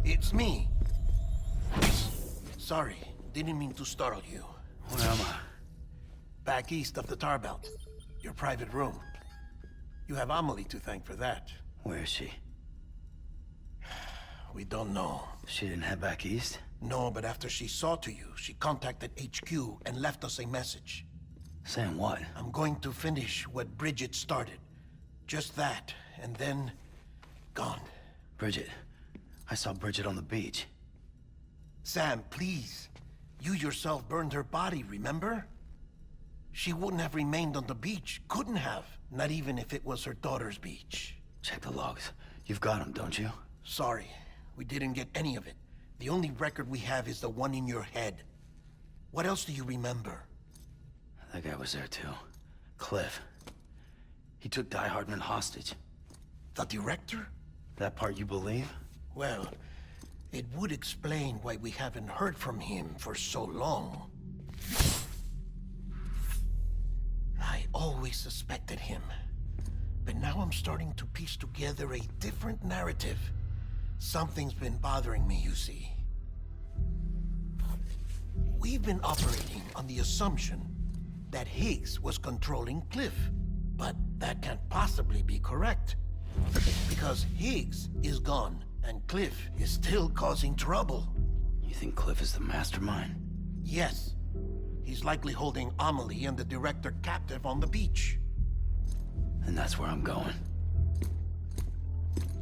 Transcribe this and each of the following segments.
It's me. Sorry, didn't mean to startle you. Where am I? Back east of the tar belt. Your private room. You have Amelie to thank for that. Where is she? We don't know. She didn't head back east? No, but after she saw to you, she contacted HQ and left us a message. Saying what? I'm going to finish what Bridget started. Just that, and then... gone. Bridget. I saw Bridget on the beach. Sam, please. You yourself burned her body, remember? She wouldn't have remained on the beach. Couldn't have. Not even if it was her daughter's beach. Check the logs. You've got them, don't you? Sorry. We didn't get any of it. The only record we have is the one in your head. What else do you remember? That guy was there too. Cliff. He took Die-Hardman hostage. The director? That part you believe? Well, it would explain why we haven't heard from him for so long. I always suspected him. But now I'm starting to piece together a different narrative. Something's been bothering me, you see. We've been operating on the assumption that Higgs was controlling Cliff. But that can't possibly be correct. Because Higgs is gone, and Cliff is still causing trouble. You think Cliff is the mastermind? Yes. He's likely holding Amelie and the director captive on the beach. And that's where I'm going.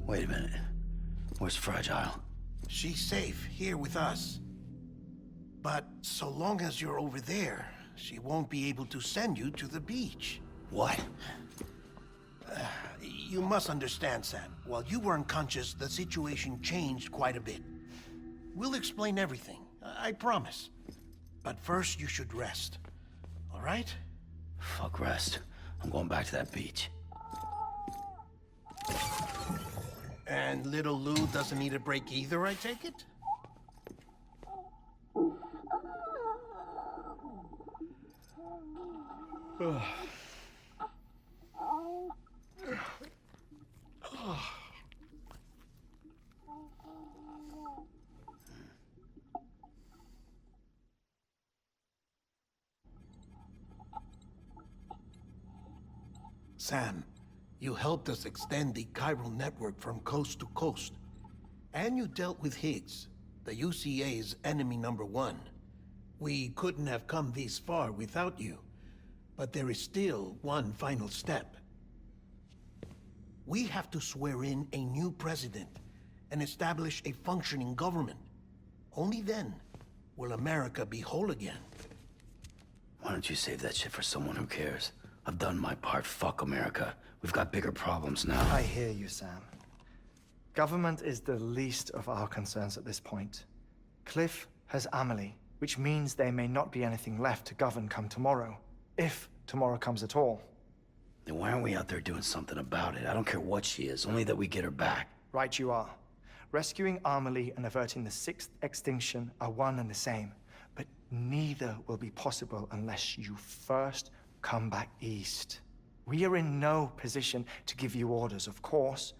Wait a minute. Where's Fragile? She's safe here with us. But so long as you're over there, she won't be able to send you to the beach. What? You must understand, Sam. While you were unconscious, the situation changed quite a bit. We'll explain everything, I promise. But first, you should rest. All right? Fuck rest. I'm going back to that beach. And little Lou doesn't need a break either, I take it? Sam, you helped us extend the chiral network from coast to coast. And you dealt with Higgs, the UCA's enemy #1. We couldn't have come this far without you. But there is still one final step. We have to swear in a new president and establish a functioning government. Only then will America be whole again. Why don't you save that shit for someone who cares? I've done my part. Fuck America. We've got bigger problems now. I hear you, Sam. Government is the least of our concerns at this point. Cliff has Amelie, which means there may not be anything left to govern come tomorrow. If tomorrow comes at all. Then why aren't we out there doing something about it? I don't care what she is, only that we get her back. Right you are. Rescuing Amelie and averting the 6th extinction are one and the same. But neither will be possible unless you first come back east. We are in no position to give you orders, of course.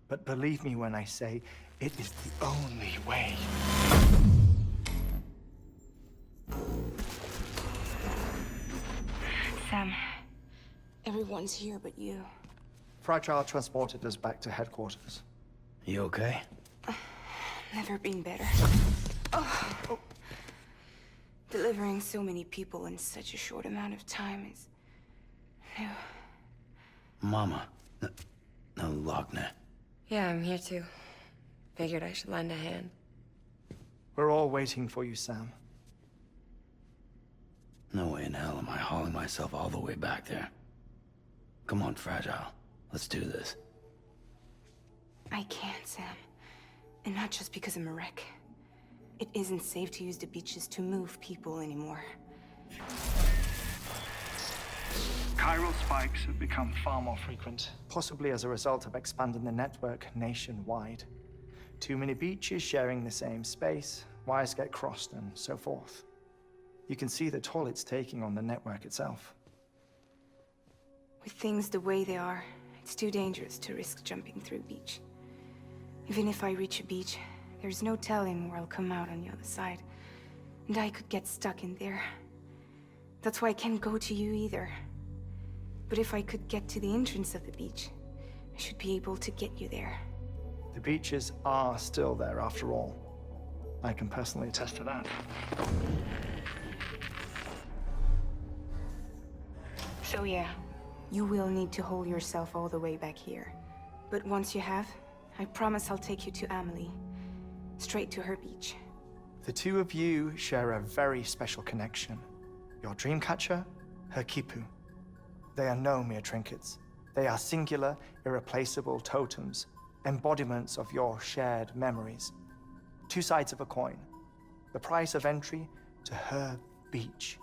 But believe me when I say, it is the only way. Sam, everyone's here but you. Fragile transported us back to headquarters. You okay? Never been better. Oh. Delivering so many people in such a short amount of time is new. Mama. No, Lochner. Yeah, I'm here too. Figured I should lend a hand. We're all waiting for you, Sam. No way in hell am I hauling myself all the way back there. Come on, Fragile. Let's do this. I can't, Sam. And not just because I'm a wreck. It isn't safe to use the beaches to move people anymore. Chiral spikes have become far more frequent. Possibly as a result of expanding the network nationwide. Too many beaches sharing the same space, wires get crossed, and so forth. You can see the toll it's taking on the network itself. With things the way they are, it's too dangerous to risk jumping through a beach. Even if I reach a beach, There's no telling where I'll come out on the other side. And I could get stuck in there. That's why I can't go to you either. But if I could get to the entrance of the beach, I should be able to get you there. The beaches are still there after all. I can personally attest to that. So yeah, you will need to hold yourself all the way back here. But once you have, I promise I'll take you to Amelie. Straight to her beach. The two of you share a very special connection. Your dreamcatcher, her quipu. They are no mere trinkets. They are singular, irreplaceable totems, embodiments of your shared memories. Two sides of a coin. The price of entry to her beach.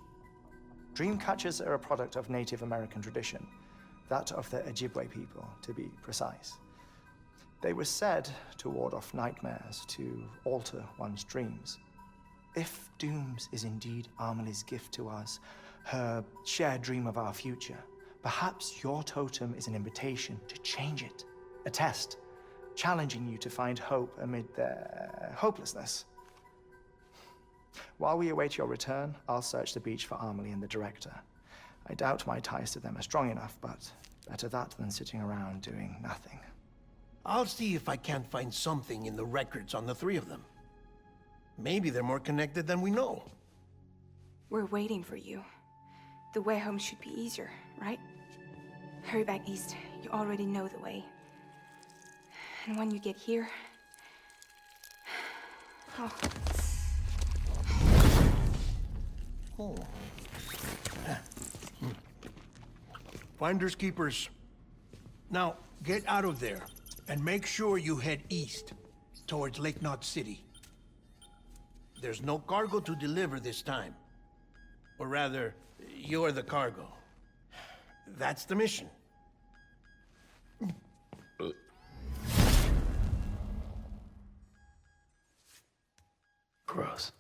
Dreamcatchers are a product of Native American tradition, that of the Ojibwe people, to be precise. They were said to ward off nightmares, to alter one's dreams. If Dooms is indeed Amelie's gift to us, her shared dream of our future, perhaps your totem is an invitation to change it. A test, challenging you to find hope amid their hopelessness. While we await your return, I'll search the beach for Amelie and the director. I doubt my ties to them are strong enough, but better that than sitting around doing nothing. I'll see if I can't find something in the records on the three of them. Maybe they're more connected than we know. We're waiting for you. The way home should be easier, right? Hurry back east. You already know the way. And when you get here... Oh. Oh. Finders keepers. Now, get out of there, and make sure you head east, towards Lake Knot City. There's no cargo to deliver this time. Or rather, you're the cargo. That's the mission. Gross.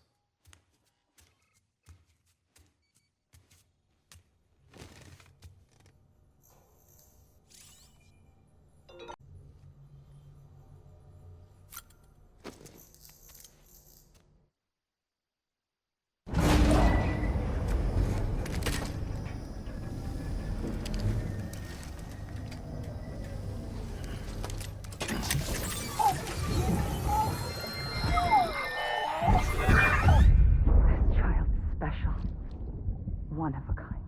One of a kind.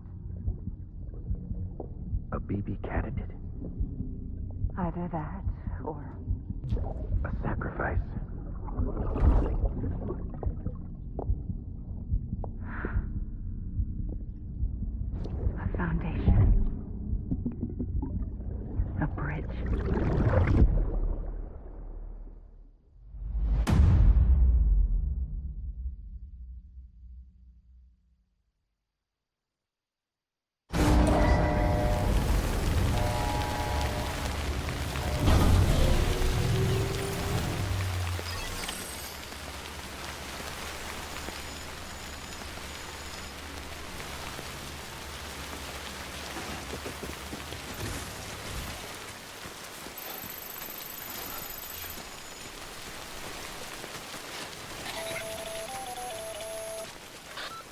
A baby candidate? Either that, or... A sacrifice? a foundation. A bridge.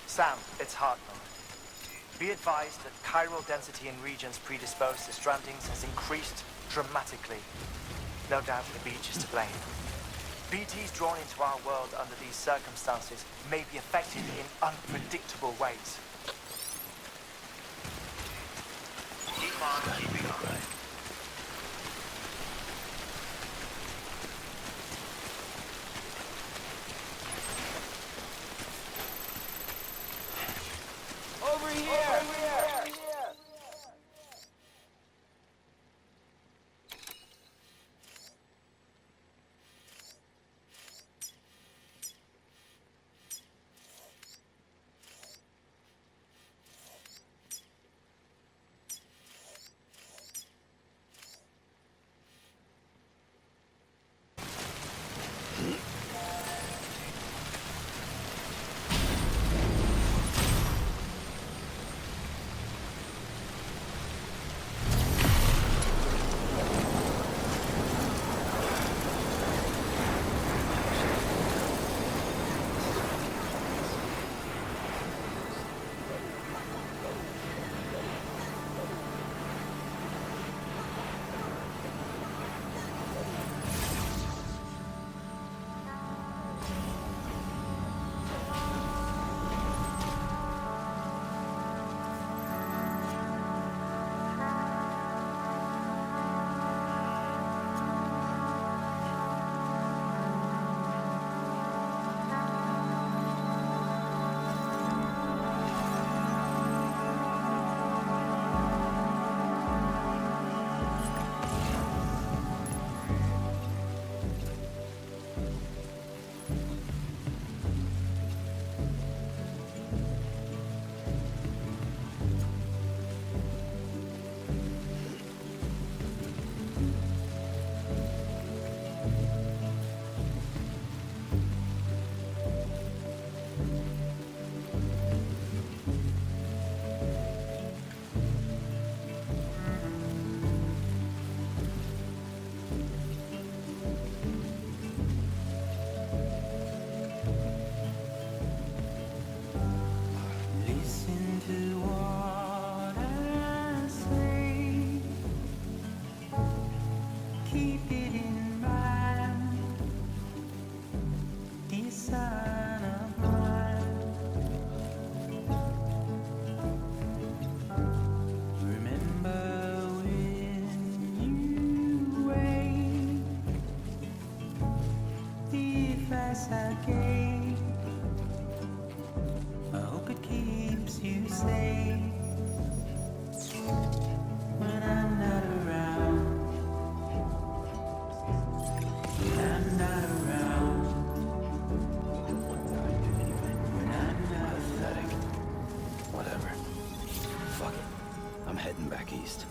Sam, it's Hartman. Be advised that chiral density in regions predisposed to strandings has increased dramatically. No doubt the beach is to blame. BTs drawn into our world under these circumstances may be affected in unpredictable ways. Keep on keeping on. Right. Over here! paradise I gave. I hope it keeps you safe when I'm not around. When I'm not around. When I'm not Pathetic. Whatever. Fuck it. I'm heading back east.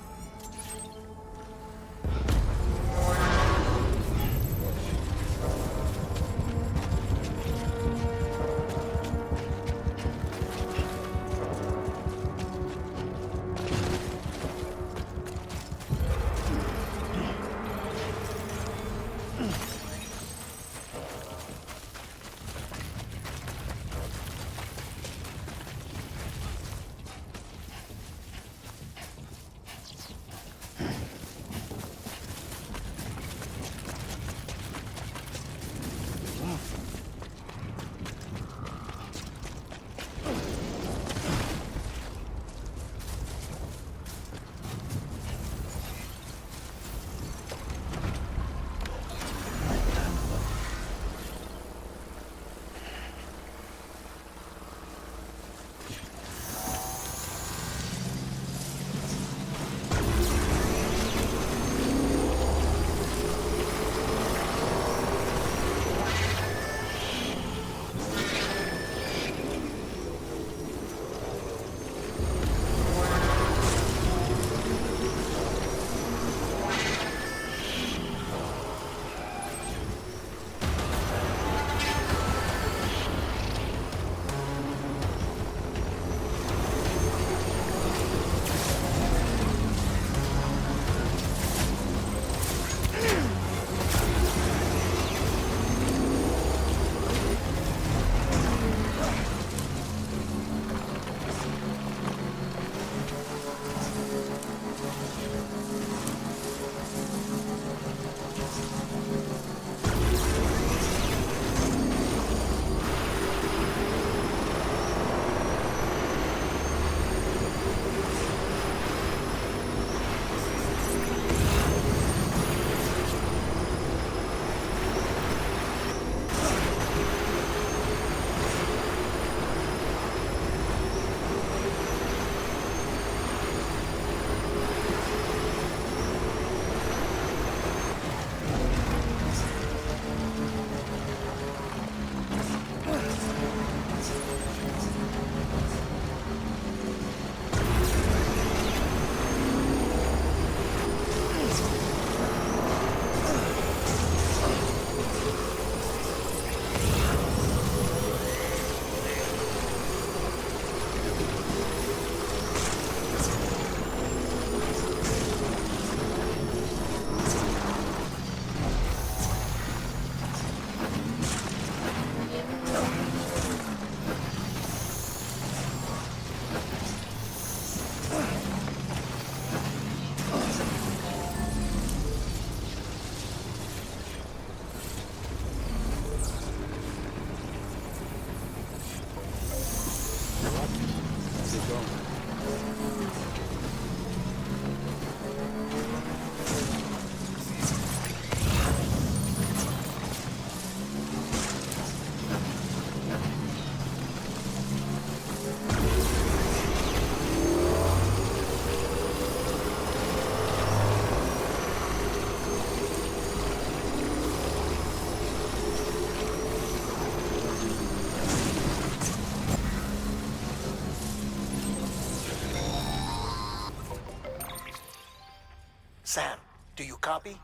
Sam, do you copy?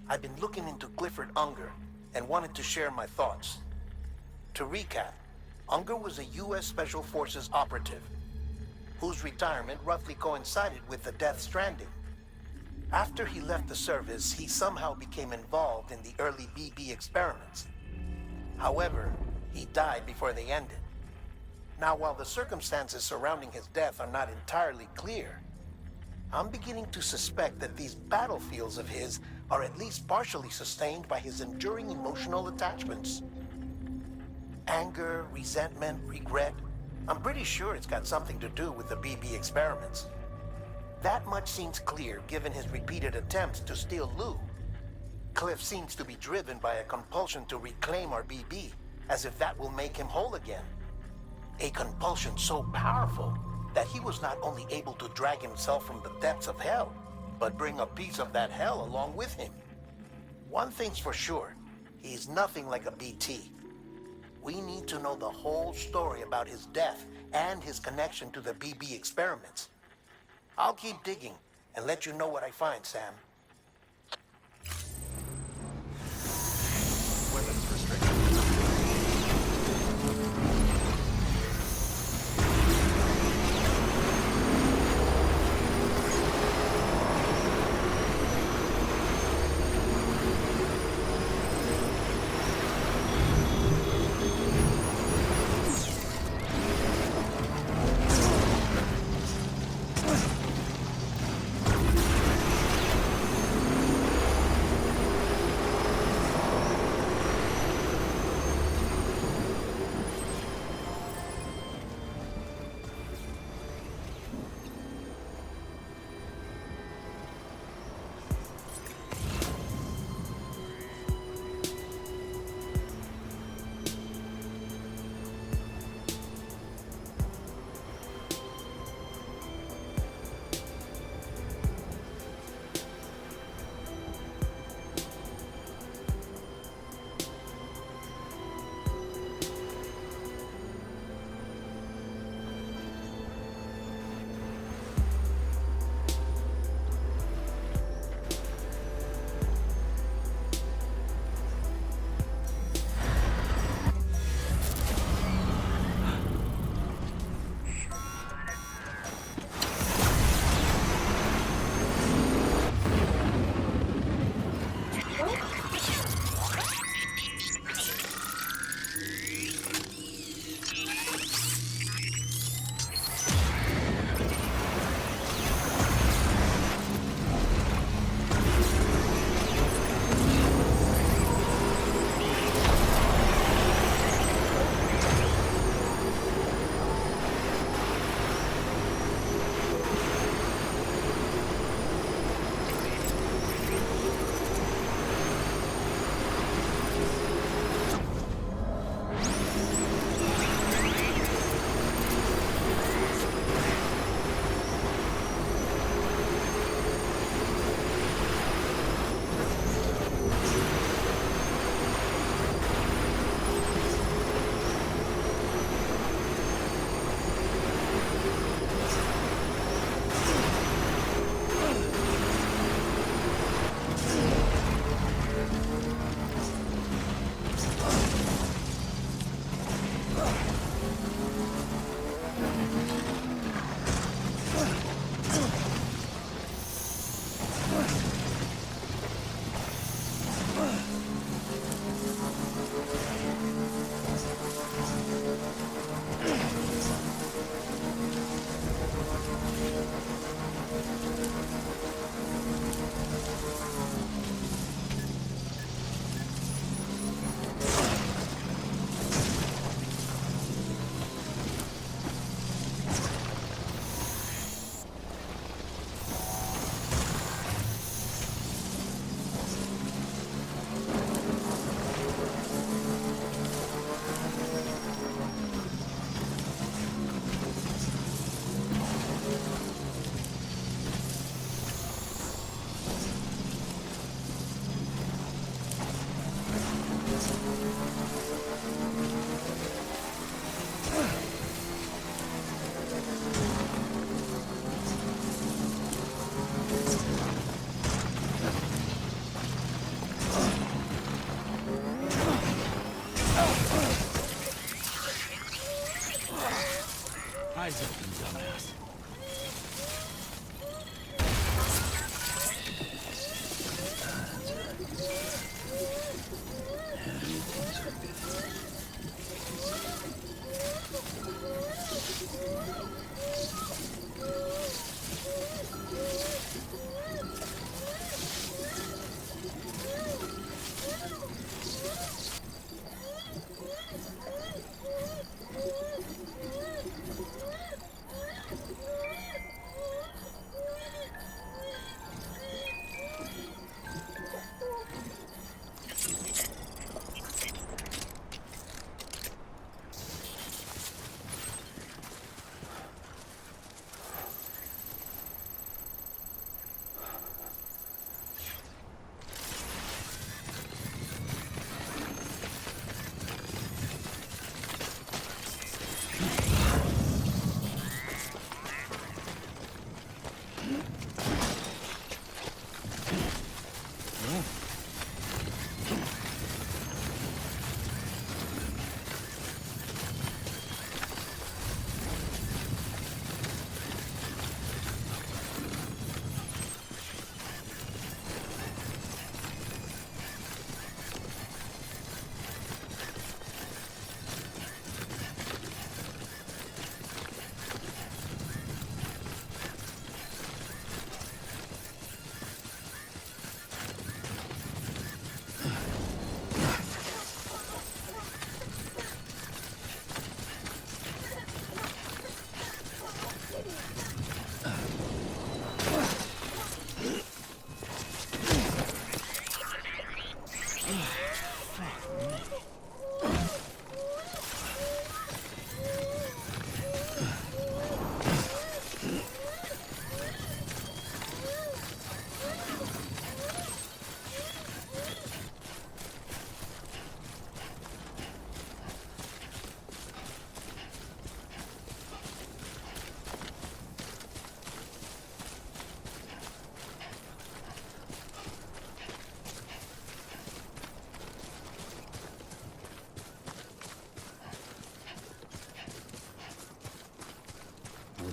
I've been looking into Clifford Unger and wanted to share my thoughts. To recap, Unger was a U.S. Special Forces operative whose retirement roughly coincided with the Death Stranding. After he left the service, he somehow became involved in the early BB experiments. However, he died before they ended. Now, while the circumstances surrounding his death are not entirely clear, I'm beginning to suspect that these battlefields of his are at least partially sustained by his enduring emotional attachments. Anger, resentment, regret. I'm pretty sure it's got something to do with the BB experiments. That much seems clear given his repeated attempts to steal Lou. Cliff seems to be driven by a compulsion to reclaim our BB, as if that will make him whole again. A compulsion so powerful that he was not only able to drag himself from the depths of hell, but bring a piece of that hell along with him. One thing's for sure, he's nothing like a BT. We need to know the whole story about his death and his connection to the BB experiments. I'll keep digging and let you know what I find, Sam. Weapons restricted. Eyes open, dumbass.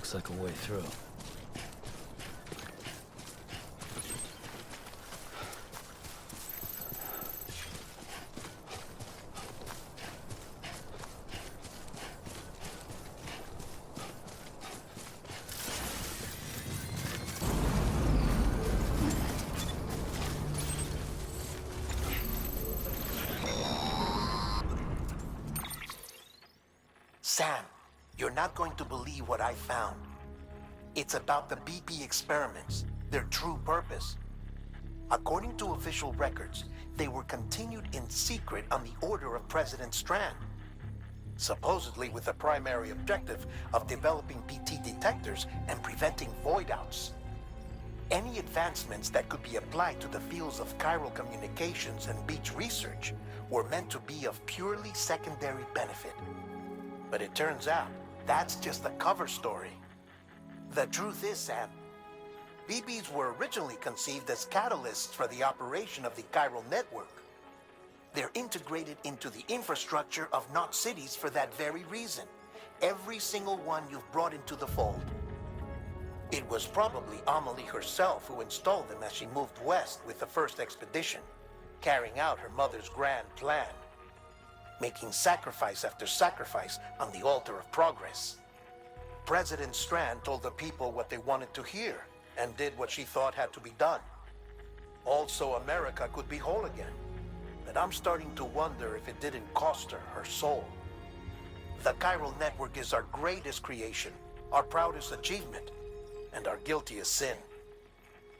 Looks like a way through. Sam, you're not going to believe what I found. It's about the BP experiments, their true purpose. According to official records, they were continued in secret on the order of President Strand, supposedly with the primary objective of developing BT detectors and preventing void-outs. Any advancements that could be applied to the fields of chiral communications and beach research were meant to be of purely secondary benefit. But it turns out, that's just the cover story. The truth is, Sam, BBs were originally conceived as catalysts for the operation of the chiral network. They're integrated into the infrastructure of Knot cities for that very reason. Every single one you've brought into the fold. It was probably Amelie herself who installed them as she moved west with the first expedition, carrying out her mother's grand plan, making sacrifice after sacrifice on the altar of progress. President Strand told the people what they wanted to hear, and did what she thought had to be done. Also, America could be whole again. But I'm starting to wonder if it didn't cost her her soul. The chiral network is our greatest creation, our proudest achievement, and our guiltiest sin.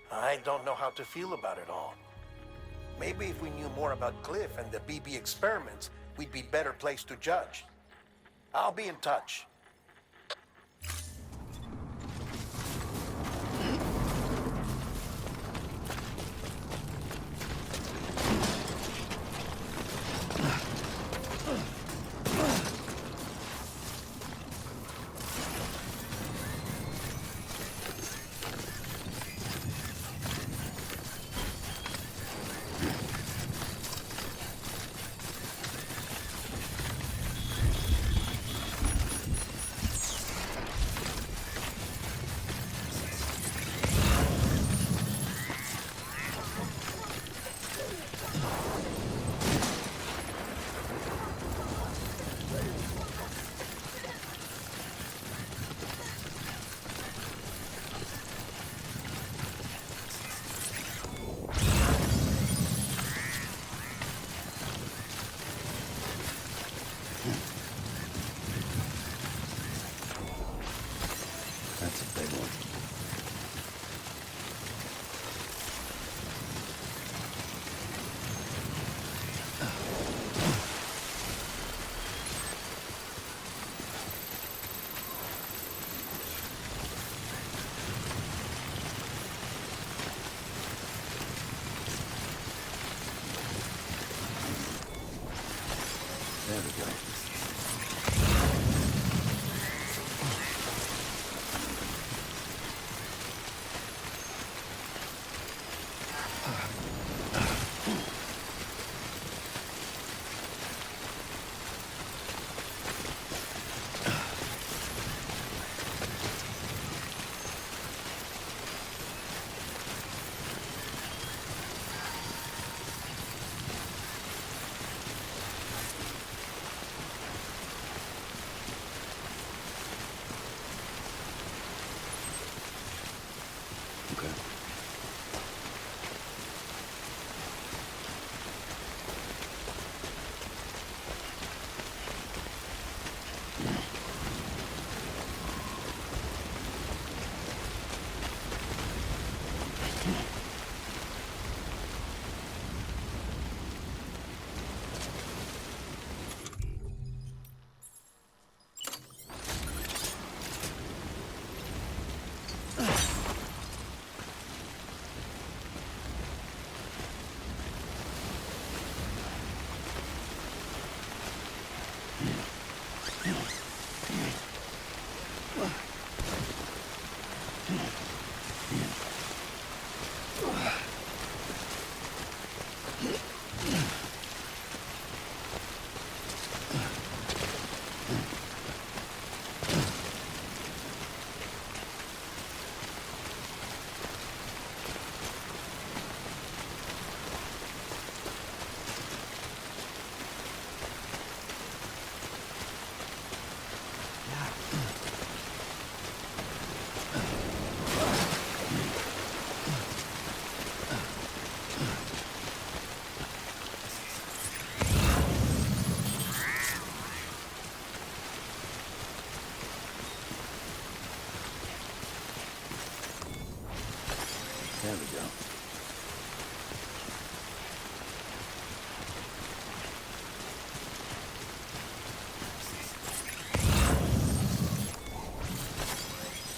I don't know how to feel about it all. Maybe if we knew more about Cliff and the BB experiments, we'd be better placed to judge. I'll be in touch. That's a big one. There we go.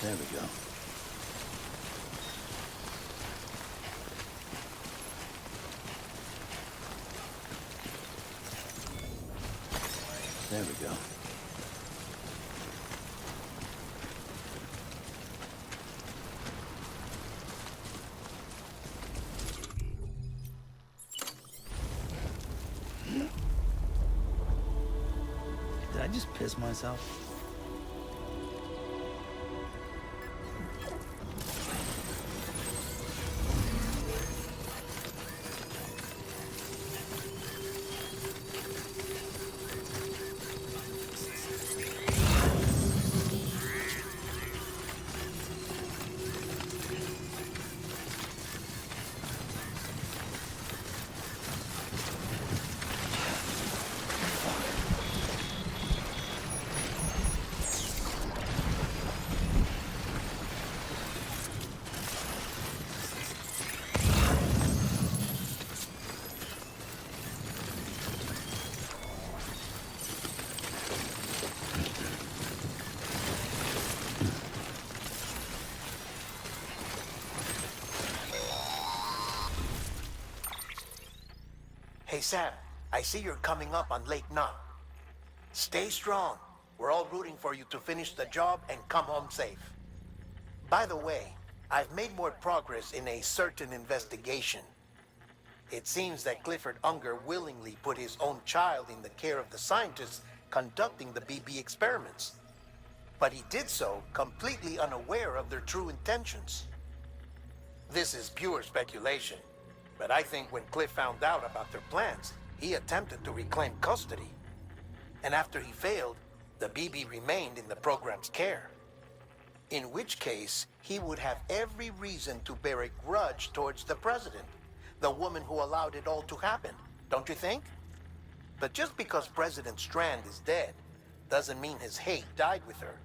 There we go. There we go. Did I just piss myself? Hey, Sam, I see you're coming up on Lake Knot. Stay strong. We're all rooting for you to finish the job and come home safe. By the way, I've made more progress in a certain investigation. It seems that Clifford Unger willingly put his own child in the care of the scientists conducting the BB experiments. But he did so completely unaware of their true intentions. This is pure speculation, but I think when Cliff found out about their plans, he attempted to reclaim custody. And after he failed, the BB remained in the program's care. In which case, he would have every reason to bear a grudge towards the president, the woman who allowed it all to happen, don't you think? But just because President Strand is dead, doesn't mean his hate died with her.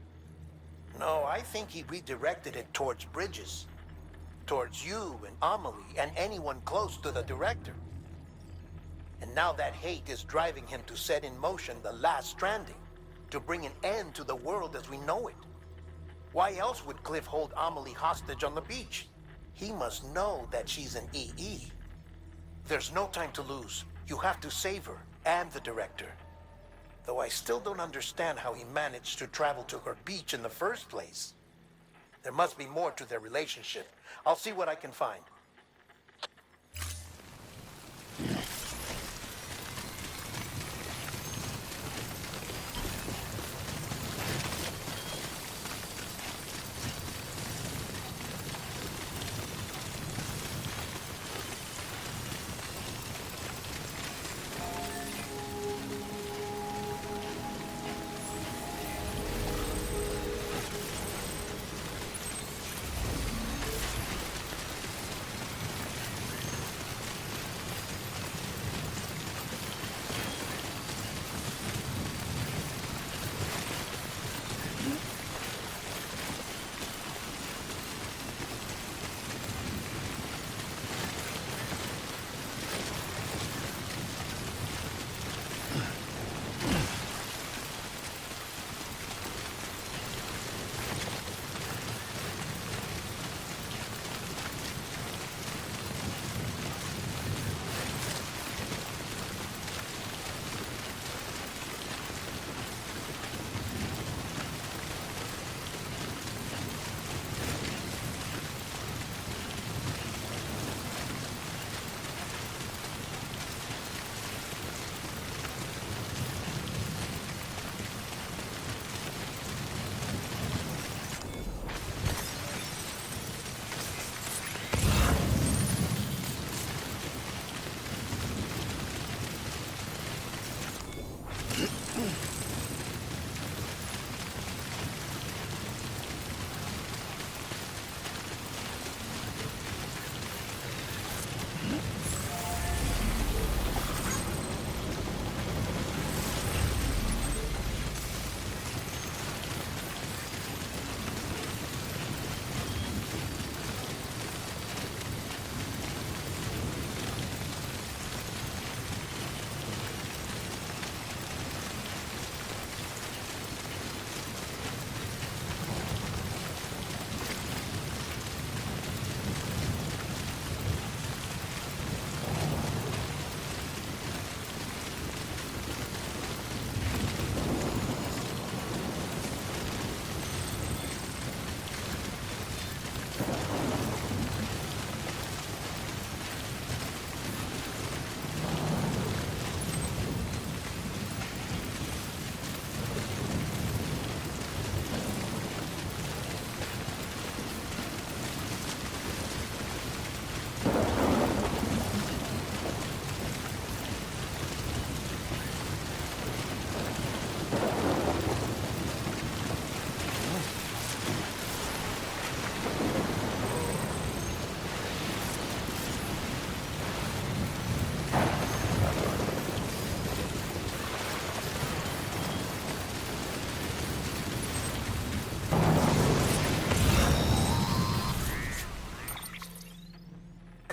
No, I think he redirected it towards Bridges. Towards you and Amelie and anyone close to the director. And now that hate is driving him to set in motion the last Stranding, to bring an end to the world as we know it. Why else would Cliff hold Amelie hostage on the beach? He must know that she's an EE. There's no time to lose. You have to save her and the director. Though I still don't understand how he managed to travel to her beach in the first place. There must be more to their relationship. I'll see what I can find.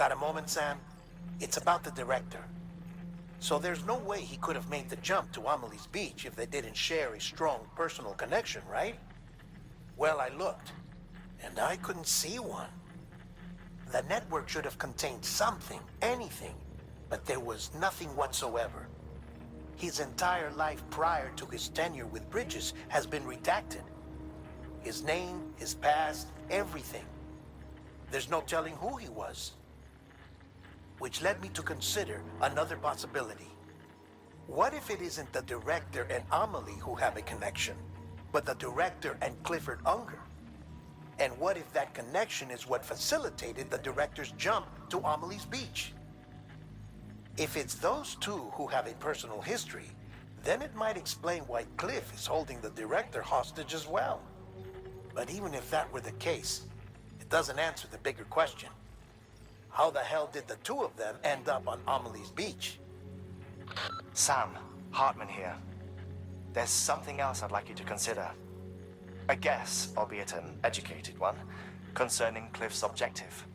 Got a moment, Sam? It's about the director. So there's no way he could have made the jump to Amelie's Beach if they didn't share a strong personal connection, right? Well, I looked, and I couldn't see one. The network should have contained something, anything, but there was nothing whatsoever. His entire life prior to his tenure with Bridges has been redacted. His name, his past, everything. There's no telling who he was. Which led me to consider another possibility. What if it isn't the director and Amelie who have a connection, but the director and Clifford Unger? And what if that connection is what facilitated the director's jump to Amelie's Beach? If it's those two who have a personal history, then it might explain why Cliff is holding the director hostage as well. But even if that were the case, it doesn't answer the bigger question. How the hell did the two of them end up on Amelie's Beach? Sam, Hartman here. There's something else I'd like you to consider. A guess, albeit an educated one, concerning Cliff's objective.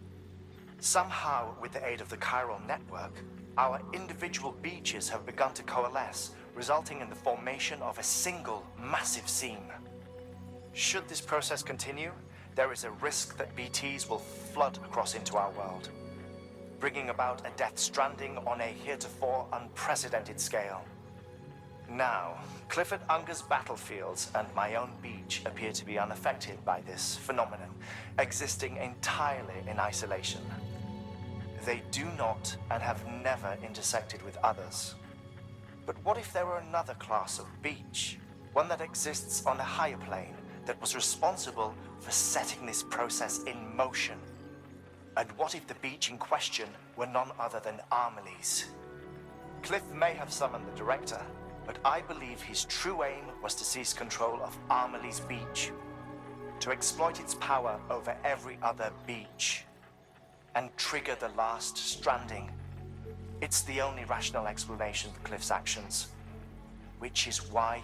Somehow, with the aid of the chiral network, our individual beaches have begun to coalesce, resulting in the formation of a single massive seam. Should this process continue, there is a risk that BTs will flood across into our world, bringing about a death stranding on a heretofore unprecedented scale. Now, Clifford Unger's battlefields and my own beach appear to be unaffected by this phenomenon, existing entirely in isolation. They do not and have never intersected with others. But what if there were another class of beach, one that exists on a higher plane, that was responsible for setting this process in motion? And what if the beach in question were none other than Amelie's? Cliff may have summoned the director, but I believe his true aim was to seize control of Amelie's Beach, to exploit its power over every other beach, and trigger the last stranding. It's the only rational explanation for Cliff's actions, which is why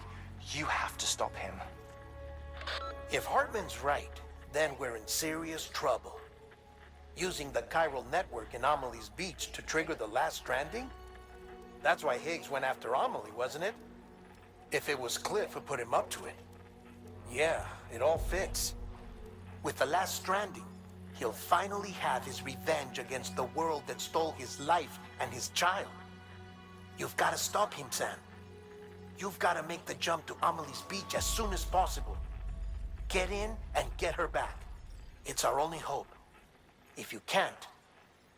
you have to stop him. If Hartman's right, then we're in serious trouble. Using the chiral network in Amelie's Beach to trigger the last stranding? That's why Higgs went after Amelie, wasn't it? If it was Cliff who put him up to it. Yeah, it all fits. With the last stranding, he'll finally have his revenge against the world that stole his life and his child. You've got to stop him, Sam. You've got to make the jump to Amelie's Beach as soon as possible. Get in and get her back. It's our only hope. If you can't,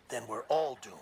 then we're all doomed.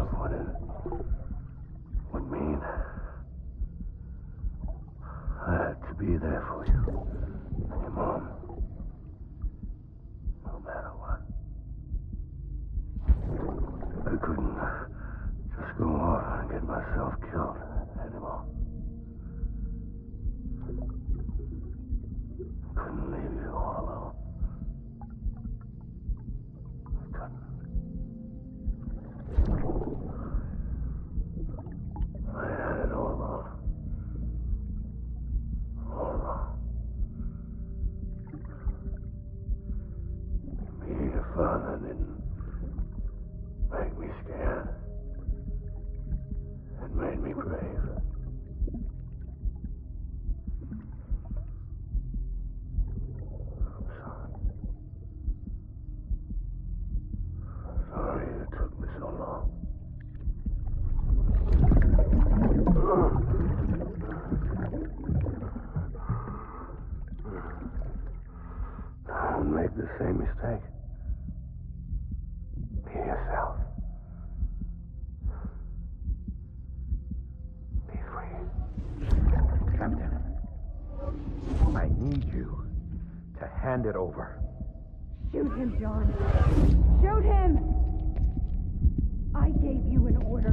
myself what it would mean. I had to be there for you, your mom. No matter what. I couldn't just go off and get myself killed anymore. Couldn't leave you all alone. I couldn't. I had it all wrong. All wrong. Being a father didn't make me scared. It made me brave. I'm sorry. Sorry it took me so long. Don't make the same mistake. Be yourself. Be free. Captain, I need you to hand it over. Shoot him, John. Shoot him! I gave you an order.